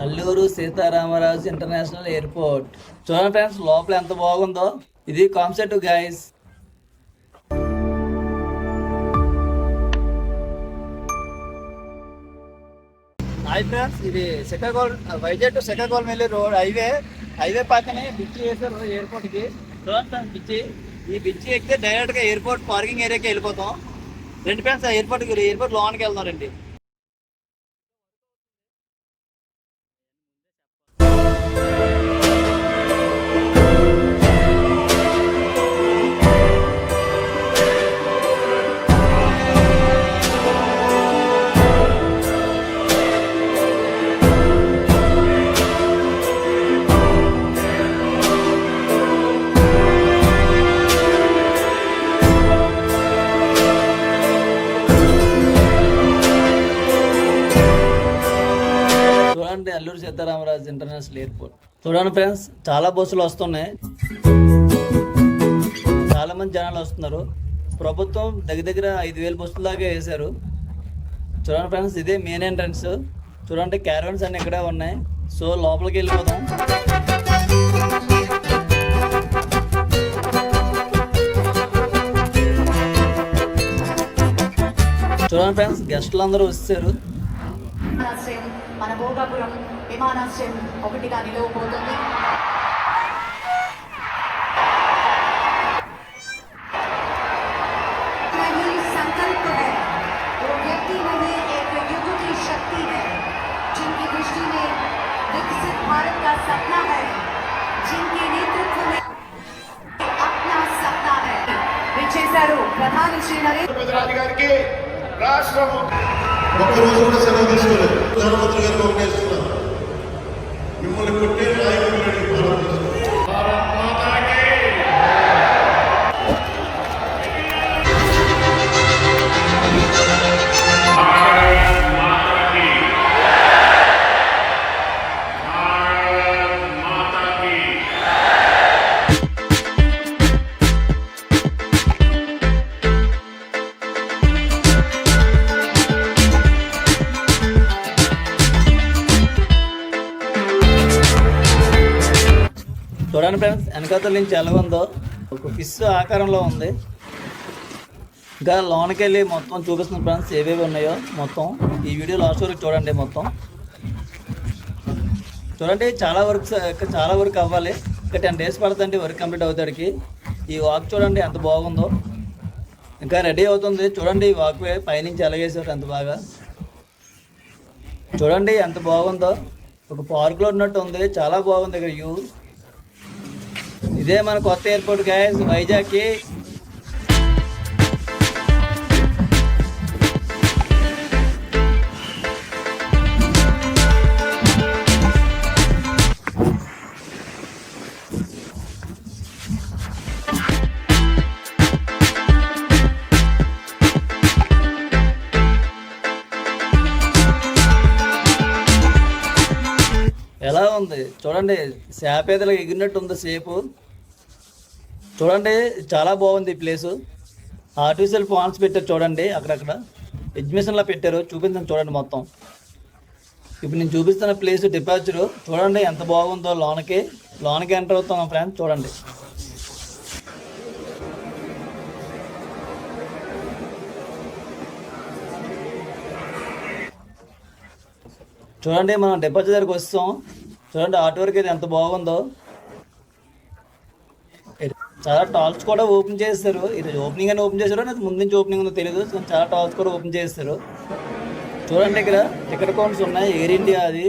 Alluri Sitaramaraju international airport. చూడండి friends, లోపల ఎంత బాగుందో. ఇది కాన్సెప్ట్ గైస్. హాయ్ ఫ్రెండ్స్, ఇది శ్రీకాకుళం, వైజాగ్ టు శ్రీకాకుళం వెళ్ళే రోడ్ హైవే పక్కనే బిచ్చి వేసారు ఎయిర్పోర్ట్కి. చూడండి బిచ్చి, ఈ బిచ్చి ఎక్కితే డైరెక్ట్గా ఎయిర్పోర్ట్ పార్కింగ్ ఏరియాకి వెళ్ళిపోతాం. రెండు ఫ్రెండ్స్, ఎయిర్పోర్ట్ లోనికి వెళ్దాం రండి. చూడండి, అల్లూరు సీతారామరాజు ఇంటర్నేషనల్ ఎయిర్పోర్ట్. చూడండి ఫ్రెండ్స్, చాలా బస్సులు వస్తున్నాయి, చాలా మంది జనాలు వస్తున్నారు. ప్రభుత్వం దగ్గర 5,000 బస్సుల దాకా వేశారు. చూడండి ఫ్రెండ్స్, ఇదే మెయిన్ ఎంట్రన్స్. చూడండి, క్యారవన్స్ అన్ని ఇక్కడే ఉన్నాయి. సో లోపలికి వెళ్ళిపోదాం. చూడండి ఫ్రెండ్స్, గెస్టులు అందరూ వచ్చారు. మన భోగాపురం విమానాశ్రయం 1గా నిలవబోతుంది. संकल्प है, वो व्यक्ति नहीं, एक युग की शक्ति है, जिनकी दृष्टि में विकसित भारत का सपना है, जिनके नेतृत्व में अपना सपना है. विचेसारू प्रधान श्री नरेंद्र गारी के राष्ट्र ఒక్కరోజు కూడా సెలవు తీసుకోలేదు. ప్రధానమంత్రి గారికి ఉపయోగిస్తున్నాం. మిమ్మల్ని కొట్టే నాయకులు చూడండి ఫ్రెండ్స్, వెనకాతల నుంచి ఎలా ఉందో. ఒక ఫిష్ ఆకారంలో ఉంది. ఇంకా లోనికి వెళ్ళి మొత్తం చూపిస్తున్న ఫ్రెండ్స్ ఏవేవి ఉన్నాయో మొత్తం ఈ వీడియో లాస్ట్ వరకు చూడండి. మొత్తం చూడండి, చాలా వర్క్ అవ్వాలి. ఇంకా 10 days పడుతుంది వర్క్ కంప్లీట్ అవుతాడికి. ఈ వాక్ చూడండి ఎంత బాగుందో, ఇంకా రెడీ అవుతుంది. చూడండి, ఈ వాక్ వే పైనుంచి ఎలాగేసారు ఎంత బాగా. చూడండి ఎంత బాగుందో, ఒక పార్క్లో ఉన్నట్టు ఉంది. చాలా బాగుంది ఇక్కడ వ్యూ. ఇదే మన కొత్త ఎయిర్పోర్ట్ గైస్, వైజాగ్కి. ఎలా ఉంది చూడండి, శాపేదలు ఎగిరినట్టు ఉంది సేపు. చూడండి, చాలా బాగుంది ఈ ప్లేసు. ఆర్టిఫిషియల్ ఫాన్స్ పెట్టారు చూడండి, అక్కడక్కడ ఎగ్జిబిషన్లా పెట్టారు. చూపించాను చూడండి మొత్తం. ఇప్పుడు నేను చూపిస్తున్న ప్లేస్ డిపార్చరు. చూడండి ఎంత బాగుందో. లోనకి ఎంటర్ అవుతున్నాం ఫ్రెండ్స్. చూడండి, మనం డిపార్చర్ దగ్గరికి వస్తాం. చూడండి, ఆటో వరకు అయితే ఎంత బాగుందో. చాలా టాల్స్ కూడా ఓపెన్ చేస్తారు. ఇది ఓపెనింగ్ అని ఓపెన్ చేశారు, అది ముందు నుంచి ఓపెనింగ్ ఉందో తెలియదు. చాలా టాల్స్ కూడా ఓపెన్ చేస్తారు. చూడండి, ఇక్కడ టికెట్ కౌంటర్స్ ఉన్నాయి. ఎయిర్ ఇండియా అది.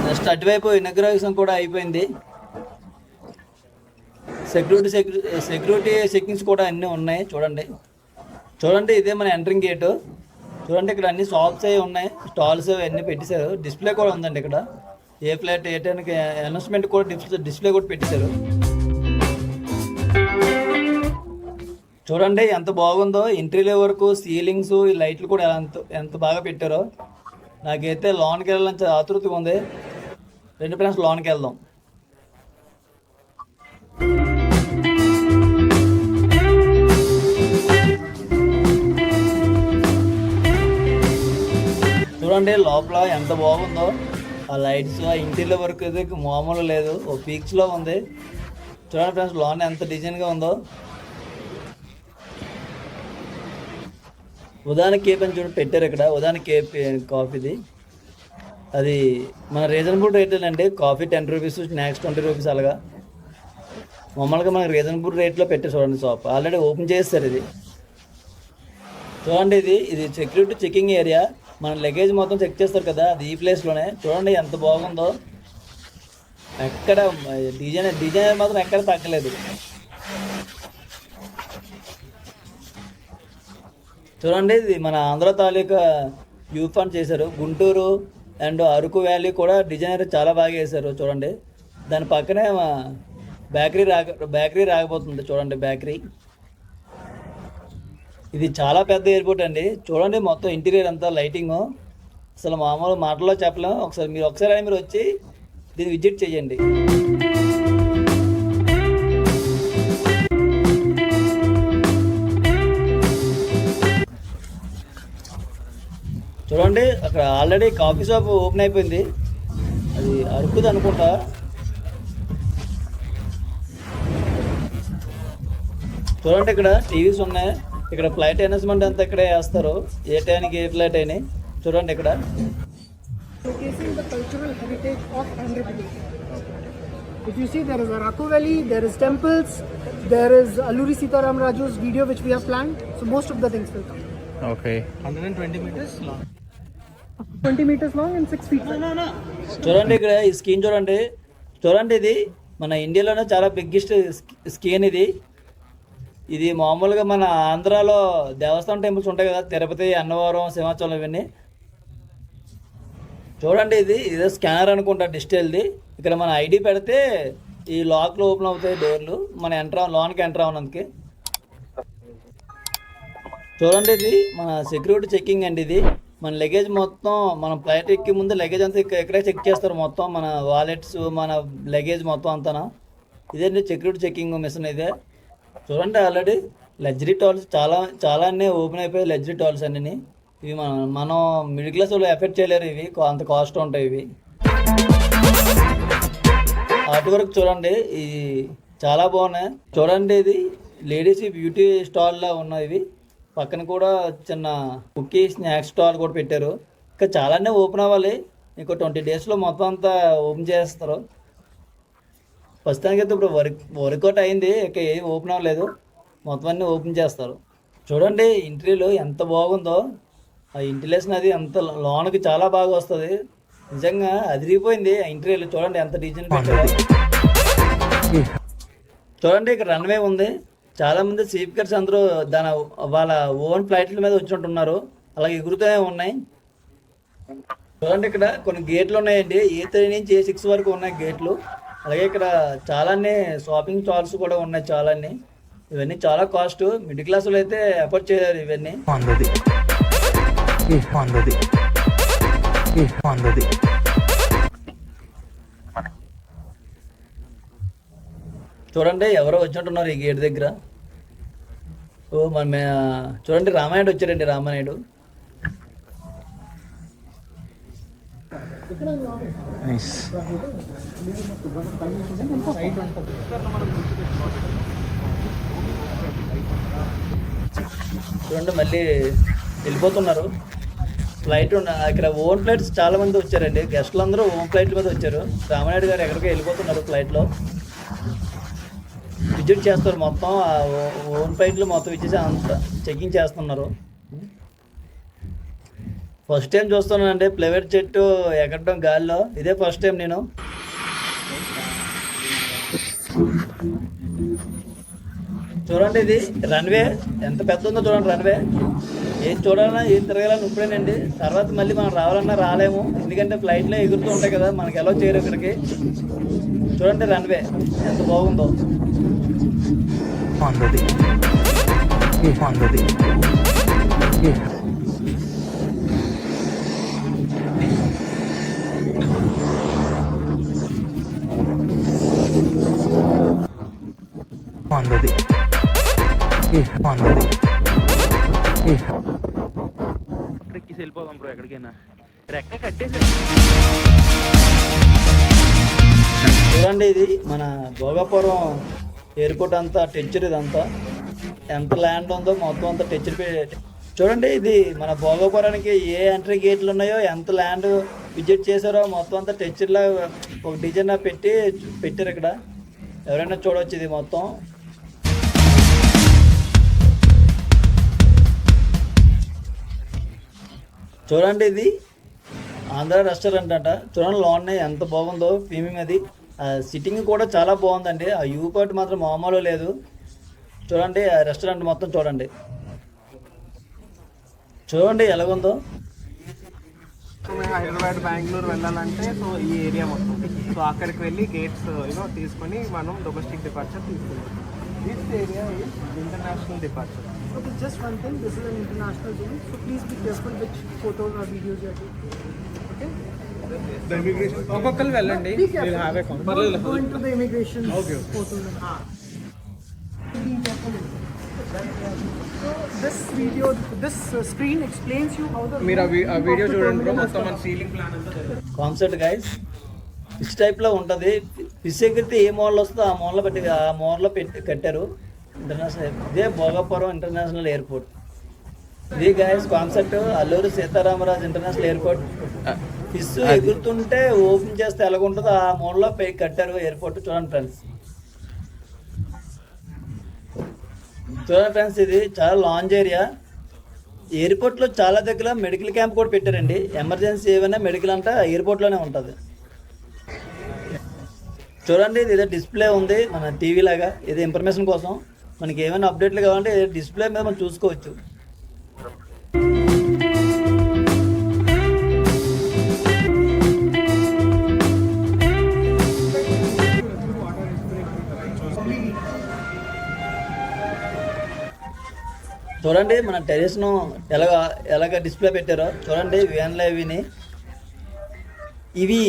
నెక్స్ట్ అటువైపు ఇనాగ్రేషన్ కూడా అయిపోయింది. సెక్యూరిటీ చెకింగ్స్ కూడా అన్నీ ఉన్నాయి. చూడండి, ఇదే మన ఎంట్రింగ్ గేటు. చూడండి, ఇక్కడ అన్ని షాప్స్ అవి ఉన్నాయి, స్టాల్స్ అన్నీ పెట్టేశారు. డిస్ప్లే కూడా ఉందండి ఇక్కడ. ఏ ఫ్లైట్ ఏ టైంకి అనౌన్స్మెంట్ కూడా డిస్ప్లే కూడా పెట్టేశారు. చూడండి ఎంత బాగుందో. ఇంటీరియర్ వరకు సీలింగ్స్, ఈ లైట్లు కూడా ఎంత బాగా పెట్టారో. నాకైతే లోన్కి వెళ్ళాలని ఆతృతగా ఉంది. రెండు ఫ్రెండ్స్ లోన్కి వెళ్దాం. చూడండి లోపల ఎంత బాగుందో, ఆ లైట్స్ ఆ ఇంటీరియర్ వర్క్ అయితే మామూలు లేదు, ఓ పీక్స్లో ఉంది. చూడండి ఫ్రెండ్స్ లోన్ ఎంత డిజైన్గా ఉందో. ఉదాహరణ కేప్ అని చూడండి పెట్టారు ఇక్కడ, ఉదాహరణ కేప్ కాఫీది. అది మన రీజనబుల్ రేట్లేనండి, కాఫీ 10 రూపీస్, స్నాక్స్ 20 రూపీస్ అలాగా. మామూలుగా మనకి రీజనబుల్ రేట్లో పెట్టారు చూడండి షాప్. ఆల్రెడీ ఓపెన్ చేస్తారు ఇది. చూడండి ఇది సెక్యూరిటీ చెకింగ్ ఏరియా, మన లగేజ్ మొత్తం చెక్ చేస్తారు కదా, అది ఈ ప్లేస్లోనే. చూడండి ఎంత బాగుందో, ఎక్కడ డిజైన్ మాత్రం ఎక్కడ తగ్గలేదు. చూడండి ఇది మన ఆంధ్ర తాలూకా వ్యూ పాయింట్ చేశారు. గుంటూరు అండ్ అరకు వ్యాలీ కూడా డిజైనర్ చాలా బాగా వేశారు. చూడండి దాని పక్కనే బేకరీ రాకపోతుంది. చూడండి బేకరీ. ఇది చాలా పెద్ద ఎయిర్పోర్ట్ అండి. చూడండి మొత్తం ఇంటీరియర్ అంతా లైటింగ్ అసలు మామూలు మాటల్లో చెప్పలేము. ఒకసారి మీరు వచ్చి దీన్ని విజిట్ చేయండి. చూడండి అక్కడ ఆల్రెడీ కాఫీ షాప్ ఓపెన్ అయిపోయింది, అది అరుకుది అనుకుంటా. చూడండి ఇక్కడ టీవీస్ ఉన్నాయి, ఇక్కడ ఫ్లైట్ అనౌన్స్మెంట్ అంతా ఇక్కడే వేస్తారు, ఏ టైంకి ఏ ఫ్లైట్ అయినాయి. చూడండి ఇక్కడ showcasing the cultural heritage of Andhra Pradesh. If you see, there is Araku Valley, there is temples, there is Alluri Sitaram Raju's video which we have planned. So most of the things will come. Okay. 120 meters long. 20 meters long and 6 feet wide. చూడండి ఇక్కడ ఈ screen చూడండి. చూడండి ఇది మన ఇండియాలోనే చాలా biggest screen ఇది. ఇది మామూలుగా మన ఆంధ్రాలో దేవస్థానం టెంపుల్స్ ఉంటాయి కదా, తిరుపతి, అన్నవరం, సింహాచలం ఇవన్నీ. చూడండి ఇదే స్కానర్ అనుకుంటా డిజిటల్ది. ఇక్కడ మన ఐడి పెడితే ఈ లాక్లో ఓపెన్ అవుతాయి డోర్లు, మన లోన్కి ఎంటర్ అవ్వడానికి. చూడండి ఇది మన సెక్యూరిటీ చెకింగ్ అండి. ఇది మన లగేజ్ మొత్తం, మనం ఫ్లైట్ ఎక్కి ముందు లగేజ్ అంతా ఇక్కడే చెక్ చేస్తారు మొత్తం, మన వాలెట్స్, మన లగేజ్ మొత్తం అంతా. ఇదేంటి సెక్యూరిటీ చెకింగ్ మిషన్ ఇదే. చూడండి ఆల్రెడీ లగ్జరీ టాల్స్ చాలా అన్నీ ఓపెన్ అయిపోయాయి, లగ్జరీ టాల్స్ అన్నీ. ఇవి మనం మిడిల్ క్లాస్ వాళ్ళు ఎఫెక్ట్ చేయలేరు, ఇవి అంత కాస్ట్ ఉంటాయి ఇవి. ఆర్ట్ వర్క్ చూడండి ఇది చాలా బాగున్నాయి. చూడండి ఇది లేడీస్ బ్యూటీ స్టాల్లా ఉన్నాయి ఇవి. పక్కన కూడా చిన్న కుకీ స్నాక్స్ స్టాల్ కూడా పెట్టారు. ఇంకా చాలానే ఓపెన్ అవ్వాలి, ఇంకో 20 డేస్లో మొత్తం అంతా ఓపెన్ చేస్తారు. ప్రస్తుతానికి అయితే ఇప్పుడు వర్కౌట్ అయింది, ఇక ఏం ఓపెన్ అవ్వలేదు, మొత్తం అన్నీ ఓపెన్ చేస్తారు. చూడండి ఇంటీరియర్ ఎంత బాగుందో, ఆ ఇంటిలేషన్ అది అంత లోన్కి చాలా బాగా వస్తుంది. నిజంగా అదిరిపోయింది ఆ ఇంటీరియర్. చూడండి ఎంత డిజైన్ పెట్టారు. చూడండి ఇక్కడ రన్వే ఉంది, చాలామంది స్పీకర్స్ అందరూ వాళ్ళ ఓన్ ఫ్లైట్ల మీద వచ్చినట్టున్నారు, అలాగే ఎగురుతూనే ఉన్నాయి. చూడండి ఇక్కడ కొన్ని గేట్లు ఉన్నాయండి, A3 నుంచి A6 వరకు ఉన్నాయి గేట్లు. అలాగే ఇక్కడ చాలానే షాపింగ్ స్టాల్స్ కూడా ఉన్నాయి చాలానే. ఇవన్నీ చాలా కాస్ట్, మిడిల్ క్లాస్ వాళ్ళు అయితే ఎఫర్ట్ చేయలేరు ఇవన్నీ. చూడండి ఎవరో వచ్చినట్టున్నారు ఈ గేట్ దగ్గర. చూడండి రామానాయుడు వచ్చారండి, రామానాయుడు. Nice. చూడండి మళ్ళీ వెళ్ళిపోతున్నారు. ఫ్లైట్ ఇక్కడ ఓన్ ఫ్లైట్స్ చాలా మంది వచ్చారండి, గెస్టులు అందరూ ఓన్ ఫ్లైట్ల మీద వచ్చారు. రామానాయుడు గారు ఎక్కడికో వెళ్ళిపోతున్నారు ఫ్లైట్లో. విజిట్ చేస్తారు మొత్తం ఓన్ ఫ్లైట్లు మొత్తం ఇచ్చేసి అంత చెకింగ్ చేస్తున్నారు. ఫస్ట్ టైం చూస్తున్నానండి ప్రైవేట్ జెట్ ఎక్కడం గాలిలో, ఇదే ఫస్ట్ టైం నేను. చూడండి ఇది రన్వే ఎంత పెద్ద ఉందో చూడండి. రన్వే ఏం చూడాలన్నా ఏం తిరగాలన్నా ఇప్పుడేనండి, తర్వాత మళ్ళీ మనం రావాలన్నా రాలేము, ఎందుకంటే ఫ్లైట్లో ఎగురుతూ ఉంటాయి కదా, మనకి ఎలా చేయరు ఇక్కడికి. చూడండి రన్వే ఎంత బాగుందో. వెళ్ళిపోదాం బ్రో ఎక్కడికైనా. చూడండి ఇది మన భోగాపురం ఎయిర్పోర్ట్ అంతా టెచ్చర్ ఇదంతా ఎంత ల్యాండ్ ఉందో మొత్తం అంతా టెచ్చర్ చూడండి. ఇది మన భోగాపురానికి ఏ ఎంట్రీ గేట్లు ఉన్నాయో ఎంత ల్యాండ్ విజిట్ చేశారో మొత్తం అంతా టెచ్చర్లా ఒక డిజైన్ పెట్టారు ఇక్కడ. ఎవరైనా చూడవచ్చు ఇది మొత్తం. చూడండి ఇది ఆంధ్ర రెస్టారెంట్ అంట. చూడండి లోన్ ఎంత బాగుందో ఫీమింగ్ అది. సిట్టింగ్ కూడా చాలా బాగుందండి. ఆ వ్యూ పాయింట్ మాత్రం మామూలు లేదు. చూడండి ఆ రెస్టారెంట్ మొత్తం చూడండి. చూడండి ఎలాగుందో. హైదరాబాద్ బెంగళూరు వెళ్ళాలంటే సో ఈ ఏరియా మొత్తం సో అక్కడికి వెళ్ళి గేట్స్ తీసుకొని మనం డొమెస్టిక్ డిపార్చర్ తీసుకుంటాం. This area is international departure. Okay, just one thing. This is an international zone, so please be careful which photos or videos you are taking. Okay? ఒక్కొక్కరు వెళ్ళండి. Be careful. Don't go into the immigration photos. Be careful. So this screen explains you how the మీరు ఆ video చూడండి bro. terminal మొత్తం is మన ceiling plan అంతా concept guys fish టైప్లో ఉంటుంది. ఫిష్ ఎగిరితే ఏ మోడల్ వస్తుందో ఆ మోడల్లో కట్టారు. ఇంటర్నేషనల్ ఇదే భోగాపురం ఇంటర్నేషనల్ ఎయిర్పోర్ట్. ఇది guys concept Alluri Sitarama Raju international airport. Fish ఎగురుతుంటే ఓపెన్ చేస్తే ఎలాగుంటుందో ఆ మోడల్లో కట్టారు ఎయిర్పోర్ట్. చూడండి ఫ్రెండ్స్. చూడండి ఫ్రెండ్స్ ఇది చాలా లాంజ్ ఏరియా. ఎయిర్పోర్ట్లో చాలా దగ్గర మెడికల్ క్యాంప్ కూడా పెట్టారండి. ఎమర్జెన్సీ ఏమైనా మెడికల్ అంటే ఎయిర్పోర్ట్లోనే ఉంటుంది. చూడండి ఇది ఏదో డిస్ప్లే ఉంది మన టీవీ లాగా. ఇది ఇన్ఫర్మేషన్ కోసం మనకి ఏమైనా అప్డేట్లు కావాలంటే డిస్ప్లే మీద మనం చూసుకోవచ్చు. చూడండి మన టెరెస్ను ఎలాగ డిస్ప్లే పెట్టారో చూడండి. వ్యాన్లో ఇవి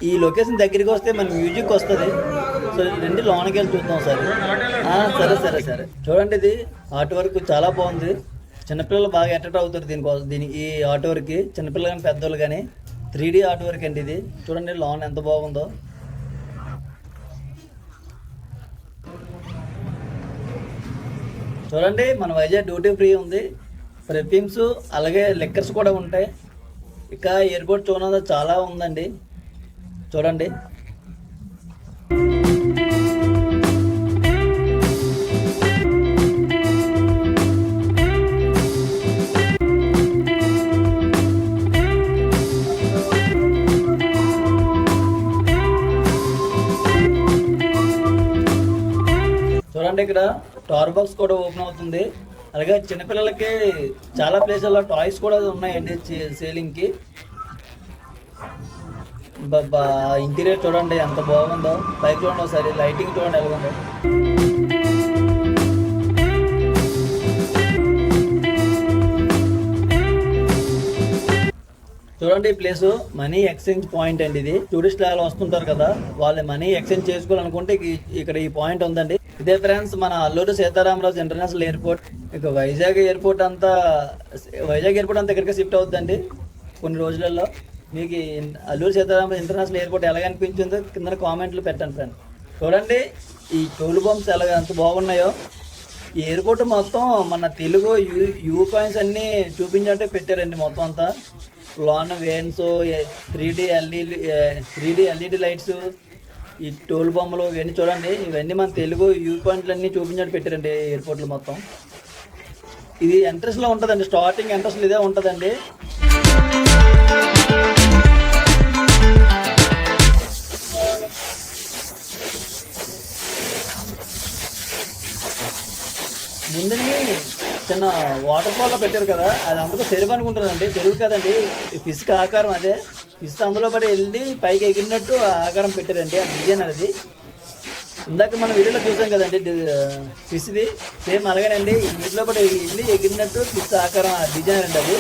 ఈ లొకేషన్ దగ్గరికి వస్తే మన మ్యూజిక్ వస్తుంది. సో రెండు లోనకి వెళ్ళి చూద్దాం సరే. సరే చూడండి ఇది ఆర్ట్ వర్క్ చాలా బాగుంది. చిన్నపిల్లలు బాగా అట్రాక్ట్ అవుతారు దీనికి ఈ ఆర్ట్ వర్క్కి. చిన్నపిల్లలు కానీ పెద్దోళ్ళు కానీ 3D ఆర్ట్ వర్క్ అండి ఇది. చూడండి లోన్ ఎంత బాగుందో. చూడండి మన వైజాగ్ డ్యూటీ ఫ్రీ ఉంది. పర్ఫ్యూమ్స్ అలాగే లిక్కర్స్ కూడా ఉంటాయి. ఇక ఎయిర్పోర్ట్ చూడడం చాలా ఉందండి. చూడండి చూడండి ఇక్కడ టార్ బాక్స్ కూడా ఓపెన్ అవుతుంది. అలాగే చిన్నపిల్లలకి చాలా ప్లేసుల్లో టాయ్స్ కూడా ఉన్నాయండి సేలింగ్కి. ఇంటీరియర్ చూడండి ఎంత బాగుందో. పైకి చూడండి ఒకసారి లైటింగ్ చూడండి ఎలా ఉందో. చూడండి ఈ ప్లేస్ మనీ ఎక్స్చేంజ్ పాయింట్ అండి. ఇది టూరిస్ట్ లాగా వస్తుంటారు కదా, వాళ్ళు మనీ ఎక్స్చేంజ్ చేసుకోవాలనుకుంటే ఇక్కడ ఈ పాయింట్ ఉందండి. ఇదే ఫ్రెండ్స్ మన అల్లూరి సీతారామరాజు ఇంటర్నేషనల్ ఎయిర్పోర్ట్. ఇక వైజాగ్ ఎయిర్పోర్ట్ అంతా ఇక్కడికే షిఫ్ట్ అవుతుందండి కొన్ని రోజులలో. మీకు అల్లూరి సీతారామరాజు ఇంటర్నేషనల్ ఎయిర్పోర్ట్ ఎలాగ అనిపించిందో కింద కామెంట్లు పెట్టండి ఫ్రెండ్. చూడండి ఈ టోల్ బంప్స్ ఎంత బాగున్నాయో. ఈ ఎయిర్పోర్ట్ మొత్తం మన తెలుగు యూ పాయింట్స్ అన్నీ చూపించే పెట్టారండి. మొత్తం అంతా loan wanes 3D LED lights, ఈ టోల్ బొమ్మలు ఇవన్నీ చూడండి. ఇవన్నీ మన తెలుగు వ్యూ పాయింట్లు అన్నీ చూపించినట్టు పెట్టారండి ఎయిర్పోర్ట్లో మొత్తం. ఇది ఎంట్రన్స్లో ఉంటుందండి. స్టార్టింగ్ ఎంట్రన్స్లో ఇదే ఉంటుందండి. ముందుని చిన్న వాటర్ ఫాల్లో పెట్టారు కదా, అది అందులో చెరువు అనుకుంటుందండి. చెరువు కదండి, ఫిష్కి ఆకారం అదే. ఫిష్ అందులో పడి వెళ్ళి పైకి ఎగిరినట్టు ఆకారం పెట్టారండి. ఆ డిజైన్ అది ఇందాక మనం వీడియోలో చూసాం కదండి ఫిష్ది. సేమ్ అలాగేనండి ఇంట్లో పడి వెళ్ళి ఎగిరినట్టు ఫిష్ ఆకారం ఆ డిజైన్ అండి అది.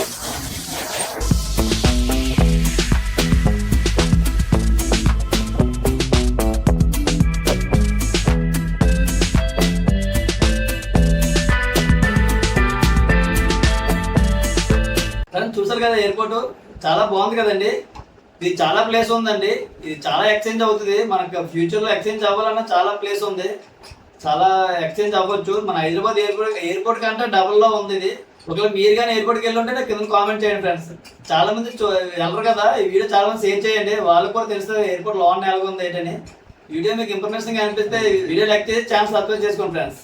చూసారు కదా ఎయిర్పోర్ట్ చాలా చాలా బాగుంది కదండి. ఇది చాలా ప్లేస్ ఉందండి. ఇది చాలా ఎక్స్చేంజ్ అవుతుంది. మనకు ఫ్యూచర్లో ఎక్స్చేంజ్ అవ్వాలన్నా చాలా ప్లేస్ ఉంది. చాలా ఎక్స్చేంజ్ అవ్వచ్చు. మన హైదరాబాద్ ఎయిర్పోర్ట్ కంటే డబుల్లో ఉంది ఇది. ఒకవేళ మీరు కానీ ఎయిర్పోర్ట్కి వెళ్ళి ఉంటే కింద కామెంట్ చేయండి ఫ్రెండ్స్. చాలా మంది వెళ్ళరు కదా, ఈ వీడియో చాలా మంది షేర్ చేయండి. వాళ్ళకు కూడా తెలుస్తుంది ఎయిర్పోర్ట్ లోన్ ఎలాగ ఉంది ఏంటని. వీడియో మీకు ఇన్ఫర్మేషన్ అనిపిస్తే వీడియో లైక్ చేసి ఛానల్ సబ్స్క్రైబ్ చేసుకోండి ఫ్రెండ్స్.